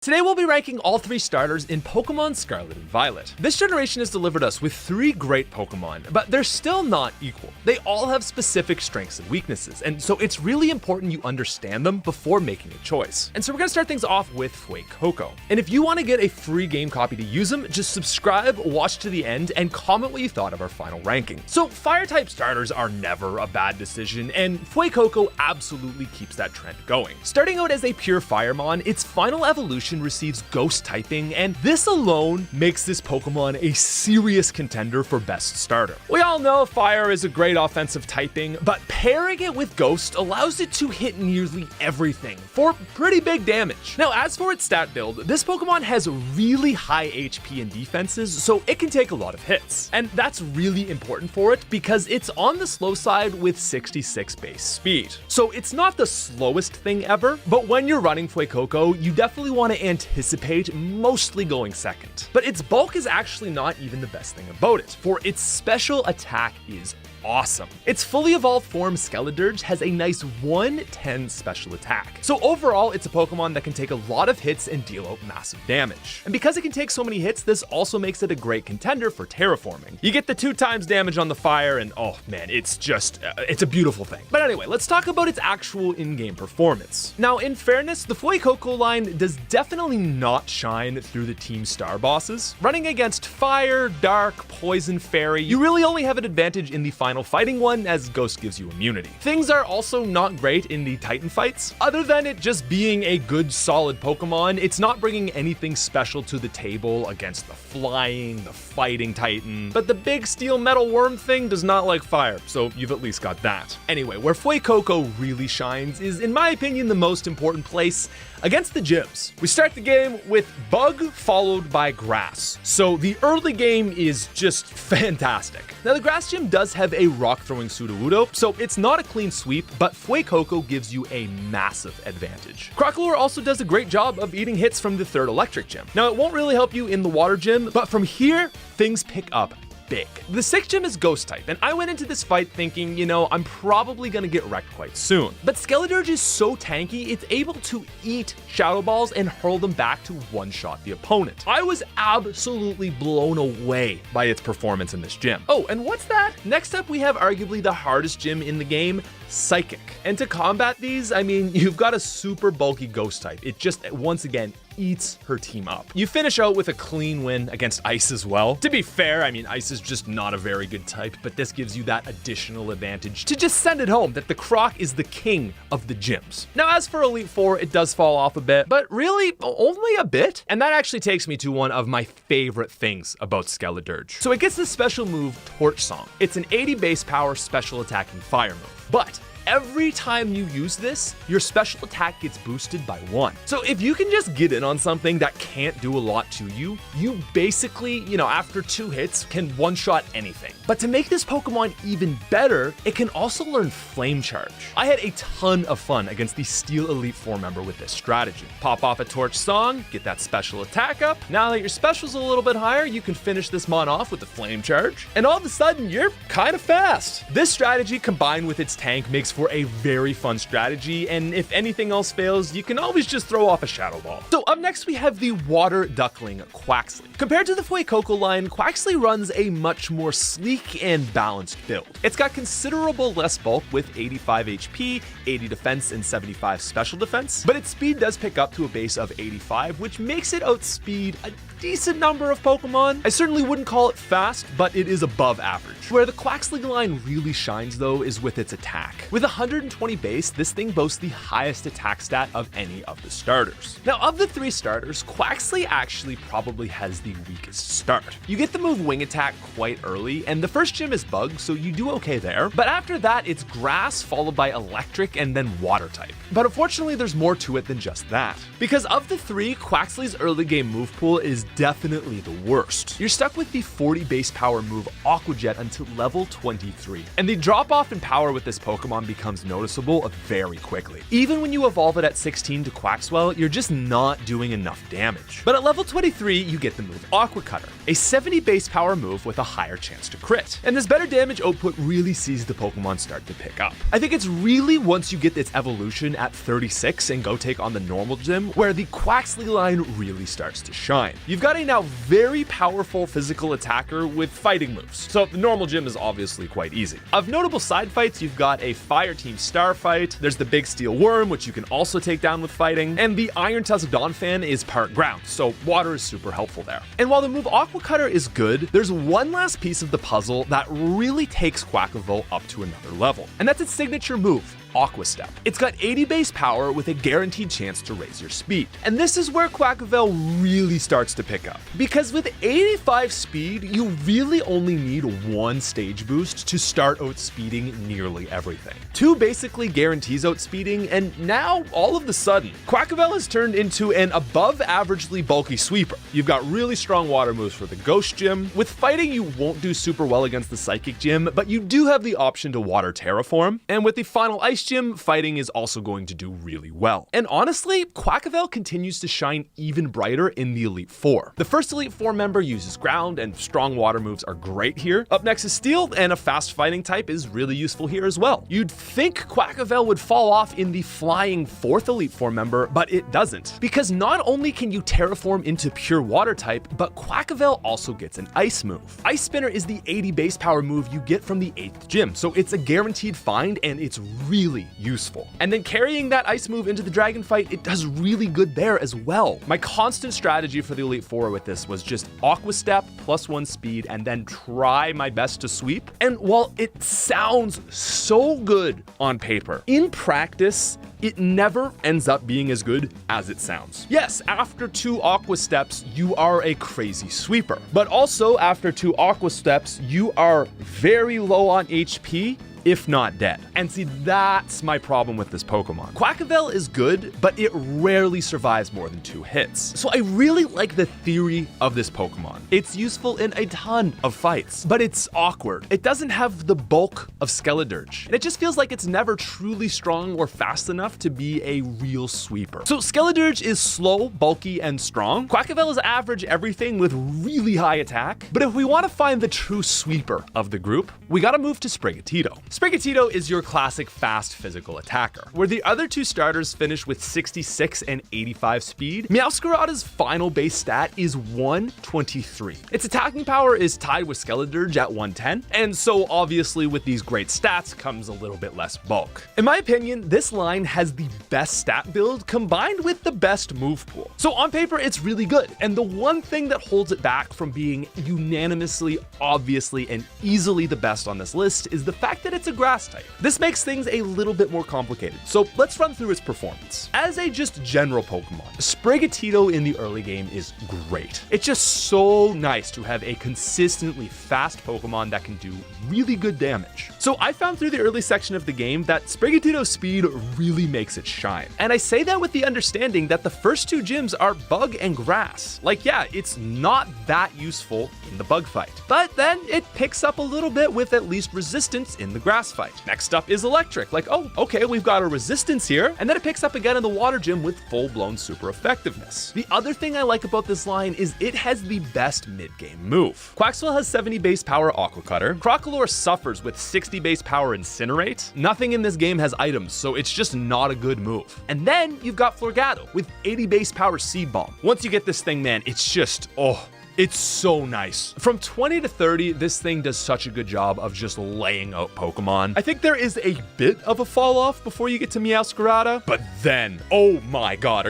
Today we'll be ranking all 3 starters in Pokemon Scarlet and Violet. This generation has delivered us with 3 great Pokemon, but they're still not equal. They all have specific strengths and weaknesses, and so it's really important you understand them before making a choice. And so we're gonna start things off with Fuecoco. And if you wanna get a free game copy to use them, just subscribe, watch to the end, and comment what you thought of our final ranking. So Fire-type starters are never a bad decision, and Fuecoco absolutely keeps that trend going. Starting out as a pure Firemon, its final evolution receives Ghost typing, and this alone makes this Pokemon a serious contender for best starter. We all know Fire is a great offensive typing, but pairing it with Ghost allows it to hit nearly everything for pretty big damage. Now, as for its stat build, this Pokemon has really high HP and defenses, so it can take a lot of hits. And that's really important for it because it's on the slow side with 66 base speed. So it's not the slowest thing ever, but when you're running Fuecoco, you definitely want to anticipate mostly going second. But its bulk is actually not even the best thing about it, for its special attack is awesome. Its fully evolved form, Skeledirge, has a nice 110 special attack. So overall, it's a Pokemon that can take a lot of hits and deal out massive damage. And because it can take so many hits, this also makes it a great contender for terraforming. You get the 2 times damage on the fire, and oh man, it's just, it's a beautiful thing. But anyway, let's talk about its actual in-game performance. Now, in fairness, the Fuecoco line does definitely not shine through the Team Star bosses. Running against Fire, Dark, Poison, Fairy, you really only have an advantage in the final fighting one, as Ghost gives you immunity. Things are also not great in the Titan fights. Other than it just being a good solid Pokemon, it's not bringing anything special to the table against the flying, the fighting Titan. But the big steel metal worm thing does not like fire, so you've at least got that. Anyway, where Fuecoco really shines is, in my opinion, the most important place, against the gyms. We start the game with Bug followed by Grass. So the early game is just fantastic. Now the Grass gym does have a rock throwing Sudowoodo, so it's not a clean sweep, but Fuecoco gives you a massive advantage. Crocalor also does a great job of eating hits from the 3rd electric gym. Now it won't really help you in the water gym, but from here, things pick up big. The 6th gym is Ghost type, and I went into this fight thinking, you know, I'm probably gonna get wrecked quite soon. But Skeledirge is so tanky, it's able to eat Shadow Balls and hurl them back to one-shot the opponent. I was absolutely blown away by its performance in this gym. Oh, and what's that? Next up, we have arguably the hardest gym in the game, Psychic. And to combat these, I mean, you've got a super bulky Ghost type. It just, once again, eats her team up. You finish out with a clean win against Ice as well. To be fair, I mean, Ice is just not a very good type, but this gives you that additional advantage to just send it home that the Croc is the king of the gyms. Now, as for Elite Four, it does fall off a bit, but really only a bit. And that actually takes me to one of my favorite things about Skeledirge. So it gets the special move Torch Song. It's an 80 base power special attacking fire move. But every time you use this, your special attack gets boosted by 1. So if you can just get in on something that can't do a lot to you, you basically, you know, after 2 hits, can one-shot anything. But to make this Pokemon even better, it can also learn Flame Charge. I had a ton of fun against the Steel Elite 4 member with this strategy. Pop off a Torch Song, get that special attack up. Now that your special's a little bit higher, you can finish this mon off with the Flame Charge, and all of a sudden, you're kind of fast. This strategy combined with its tank makes for a very fun strategy, and if anything else fails, you can always just throw off a Shadow Ball. So up next we have the Water Duckling, Quaxly. Compared to the Fuecoco line, Quaxly runs a much more sleek and balanced build. It's got considerable less bulk with 85 HP, 80 defense, and 75 special defense, but its speed does pick up to a base of 85, which makes it outspeed a decent number of Pokemon. I certainly wouldn't call it fast, but it is above average. Where the Quaxly line really shines though is with its attack. With 120 base, this thing boasts the highest attack stat of any of the starters. Now, of the 3 starters, Quaxly actually probably has the weakest start. You get the move Wing Attack quite early, and the first gym is Bug, so you do okay there. But after that, it's Grass, followed by Electric, and then Water type. But unfortunately, there's more to it than just that. Because of the 3, Quaxly's early game move pool is definitely the worst. You're stuck with the 40 base power move Aqua Jet until level 23. And the drop off in power with this Pokemon becomes noticeable very quickly. Even when you evolve it at 16 to Quaxwell, you're just not doing enough damage. But at level 23, you get the move Aqua Cutter, a 70 base power move with a higher chance to crit. And this better damage output really sees the Pokemon start to pick up. I think it's really once you get its evolution at 36 and go take on the normal gym where the Quaxly line really starts to shine. You've got a now very powerful physical attacker with fighting moves, so the normal gym is obviously quite easy. Of notable side fights, you've got a Fire Team Star fight, there's the Big Steel Worm, which you can also take down with fighting, and the Iron Tusk Donphan is part ground, so water is super helpful there. And while the move Aqua Cutter is good, there's one last piece of the puzzle that really takes Quackaville up to another level, and that's its signature move, Aqua Step. It's got 80 base power with a guaranteed chance to raise your speed. And this is where Quackaville really starts to pick up. Because with 85 speed, you really only need one stage boost to start outspeeding nearly everything. 2 basically guarantees outspeeding, and now, all of the sudden, Quackaville has turned into an above averagely bulky sweeper. You've got really strong water moves for the Ghost Gym. With fighting, you won't do super well against the Psychic Gym, but you do have the option to Water Terraform. And with the final Ice Gym, fighting is also going to do really well. And honestly, Quackaville continues to shine even brighter in the Elite Four. The first Elite Four member uses ground, and strong water moves are great here. Up next is Steel, and a fast fighting type is really useful here as well. You'd think Quackaville would fall off in the flying 4th Elite Four member, but it doesn't. Because not only can you terraform into pure water type, but Quackaville also gets an ice move. Ice Spinner is the 80 base power move you get from the 8th gym, so it's a guaranteed find, and it's really useful. And then carrying that ice move into the dragon fight, it does really good there as well. My constant strategy for the Elite Four with this was just Aqua Step +1 speed and then try my best to sweep. And while it sounds so good on paper, in practice, it never ends up being as good as it sounds. Yes, after 2 Aqua Steps, you are a crazy sweeper. But also after 2 Aqua Steps, you are very low on HP, if not dead. And see, that's my problem with this Pokemon. Quackaville is good, but it rarely survives more than 2 hits. So I really like the theory of this Pokemon. It's useful in a ton of fights, but it's awkward. It doesn't have the bulk of Skeledirge, and it just feels like it's never truly strong or fast enough to be a real sweeper. So Skeledirge is slow, bulky, and strong. Quackaville is average everything with really high attack, but if we want to find the true sweeper of the group, we gotta move to Sprigatito. Sprigatito is your classic fast physical attacker, where the other 2 starters finish with 66 and 85 speed. Meowscarada's final base stat is 123. Its attacking power is tied with Skeledirge at 110, and so obviously with these great stats comes a little bit less bulk. In my opinion, this line has the best stat build combined with the best move pool. So on paper, it's really good, and the one thing that holds it back from being unanimously, obviously, and easily the best on this list is the fact that it's a grass type. This makes things a little bit more complicated, so let's run through its performance. As a just general Pokemon, Sprigatito in the early game is great. It's just so nice to have a consistently fast Pokemon that can do really good damage. So I found through the early section of the game that Sprigatito's speed really makes it shine. And I say that with the understanding that the first 2 gyms are bug and grass. Like, yeah, it's not that useful in the bug fight, but then it picks up a little bit with at least resistance in the grass fight. Next up is electric. Like, oh, okay, we've got a resistance here. And then it picks up again in the water gym with full-blown super effectiveness. The other thing I like about this line is it has the best mid-game move. Quaxwell has 70 base power Aqua Cutter. Crocalor suffers with 60 base power Incinerate. Nothing in this game has items, so it's just not a good move. And then you've got Florgato with 80 base power Seed Bomb. Once you get this thing, man, it's just, oh, it's so nice. From 20 to 30, this thing does such a good job of just laying out Pokemon. I think there is a bit of a fall off before you get to Meowscarada, but then, oh my god,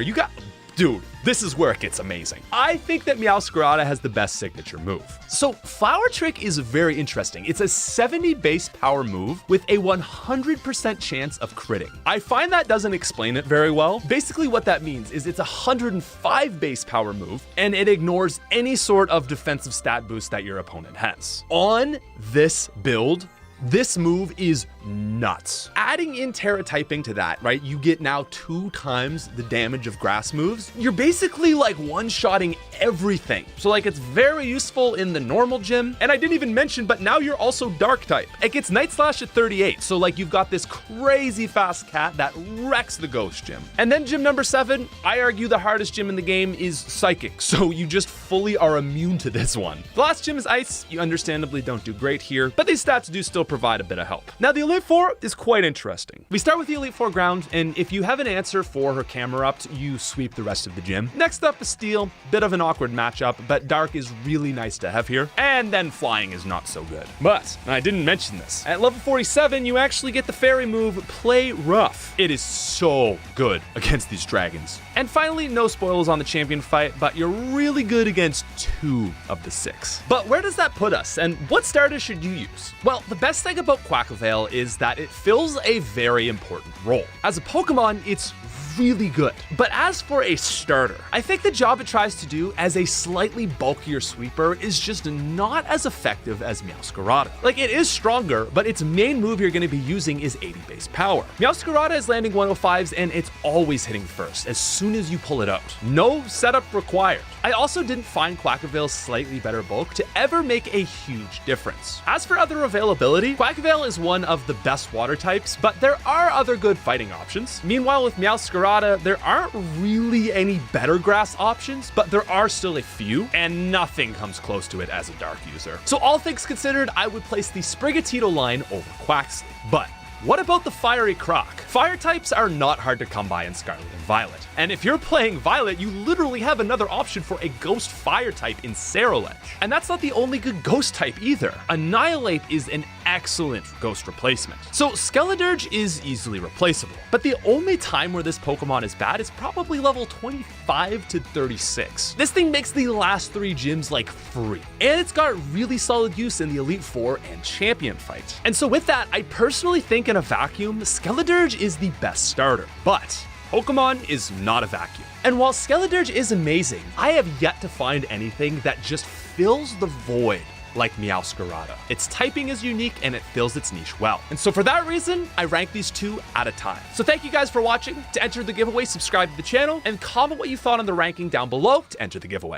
dude, this is where it gets amazing. I think that Meowscarada has the best signature move. So Flower Trick is very interesting. It's a 70 base power move with a 100% chance of critting. I find that doesn't explain it very well. Basically what that means is it's a 105 base power move and it ignores any sort of defensive stat boost that your opponent has. On this build, this move is nuts. Adding in Terra typing to that, right, you get now 2 times the damage of grass moves. You're basically like one-shotting everything. So like it's very useful in the normal gym. And I didn't even mention, but now you're also dark type. It gets Night Slash at 38. So like you've got this crazy fast cat that wrecks the ghost gym. And then gym number 7, I argue the hardest gym in the game is Psychic. So you just fully are immune to this one. The last gym is Ice. You understandably don't do great here, but these stats do still provide a bit of help. Now the Elite Four is quite interesting. We start with the Elite Four ground, and if you have an answer for her Camerupt, you sweep the rest of the gym. Next up is Steel, bit of an awkward matchup, but Dark is really nice to have here. And then Flying is not so good. But I didn't mention this. At level 47, you actually get the fairy move, Play Rough. It is so good against these dragons. And finally, no spoilers on the champion fight, but you're really good against 2 of the 6. But where does that put us, and what starters should you use? Well, the best thing about Quackleveil is that it fills a very important role. As a Pokemon, it's really good. But as for a starter, I think the job it tries to do as a slightly bulkier sweeper is just not as effective as Meowscarada. Like, it is stronger, but its main move you're going to be using is 80 base power. Meowscarada is landing 105s and it's always hitting first as soon as you pull it out. No setup required. I also didn't find Quackleveil's slightly better bulk to ever make a huge difference. As for other availability, Quackleveil is one of the best water types, but there are other good fighting options. Meanwhile, with Meowscarada, there aren't really any better grass options, but there are still a few, and nothing comes close to it as a dark user. So all things considered, I would place the Sprigatito line over Quaxly. But what about the Fiery Croc? Fire types are not hard to come by in Scarlet and Violet. And if you're playing Violet, you literally have another option for a Ghost Fire type in Ceruledge. And that's not the only good Ghost type either. Annihilate is an excellent Ghost replacement. So Skeledirge is easily replaceable. But the only time where this Pokemon is bad is probably level 25 to 36. This thing makes the last 3 gyms like free. And it's got really solid use in the Elite Four and Champion fight. And so with that, I personally think in a vacuum, Skeledirge is the best starter. But Pokemon is not a vacuum. And while Skeledirge is amazing, I have yet to find anything that just fills the void like Meowscarada. Its typing is unique and it fills its niche well. And so for that reason, I rank these 2 at a time. So thank you guys for watching. To enter the giveaway, subscribe to the channel and comment what you thought on the ranking down below to enter the giveaway.